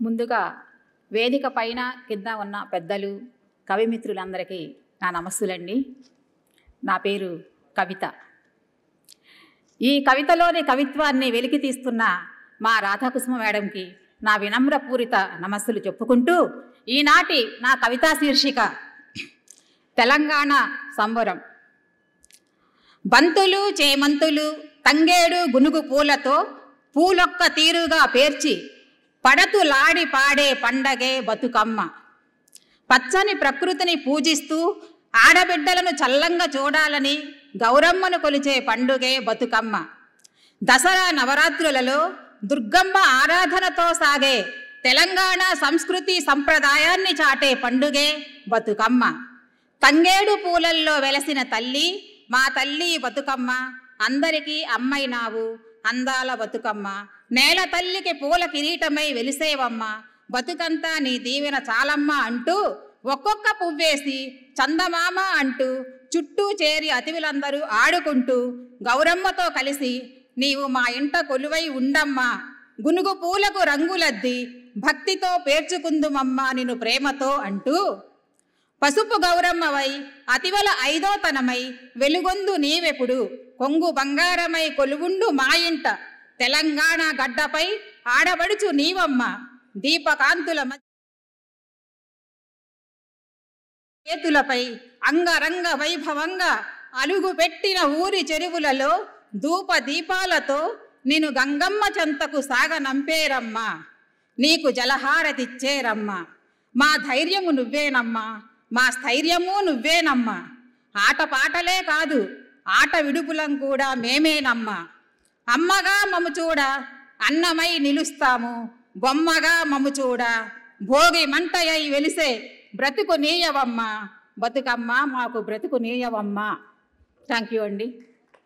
ముందుగా వేదిక పైన కింద ఉన్న పెద్దలు కవిమిత్రులందరికీ నా నమస్సులండి. నా పేరు కవిత. ఈ కవితలోని కవిత్వాన్ని వెలికి తీస్తున్న మా రాధాకుసుమ మేడంకి నా వినమ్రపూరిత నమస్సులు చెప్పుకుంటూ ఈనాటి నా కవితా శీర్షిక తెలంగాణ సంబరం. బంతులు చేమంతులు తంగేడు గునుగు పూలతో పూలొక్క తీరుగా పేర్చి పడతులాడి పాడే పండగే బతుకమ్మ. పచ్చని ప్రకృతిని పూజిస్తూ ఆడబిడ్డలను చల్లంగా చూడాలని గౌరమ్మను కొలిచే పండుగే బతుకమ్మ. దసరా నవరాత్రులలో దుర్గమ్మ ఆరాధనతో సాగే తెలంగాణ సంస్కృతి సంప్రదాయాన్ని చాటే పండుగే బతుకమ్మ. తంగేడు పూలల్లో వెలసిన తల్లి మా తల్లి బతుకమ్మ, అందరికీ అమ్మైనావు అందాల బతుకమ్మ. నేల తల్లికి పూల కిరీటమై వెలిసేవమ్మ, బతుకంతా నీ దీవెన చాలమ్మ అంటూ ఒక్కొక్క పువ్వేసి చందమామ అంటూ చుట్టూ చేరి అతివులందరూ ఆడుకుంటూ గౌరమ్మతో కలిసి నీవు మా ఇంట కొలువై ఉండమ్మా, గునుగు పూలకు రంగులద్ది భక్తితో పేర్చుకుందుమమ్మా నిన్ను ప్రేమతో అంటూ పసుపు గౌరమ్మవై అతివల ఐదోతనమై వెలుగొందు నీవెప్పుడు కొంగు బంగారమై కొలువుండు మా ఇంట. తెలంగాణ గడ్డపై ఆడబడుచు నీవమ్మ, దీపకాంతుల చేతులపై అంగరంగ వైభవంగా అలుగు పెట్టిన ఊరి చెరువులలో ధూప దీపాలతో నిన్ను గంగమ్మ చెంతకు సాగనంపేరమ్మా, నీకు జలహారతిచ్చేరమ్మా. మా ధైర్యము నువ్వేనమ్మా, మా స్థైర్యము నువ్వేనమ్మా. ఆటపాటలే కాదు ఆట విడుపులం కూడా మేమేనమ్మా. అమ్మగా మము చూడ అన్నమై నిలుస్తాము, బొమ్మగా మము చూడ భోగి మంటయై వెలిసే బ్రతుకు నీయవమ్మ, బతుకమ్మ మాకు బ్రతుకు నీయవమ్మ. థ్యాంక్ యూ అండి.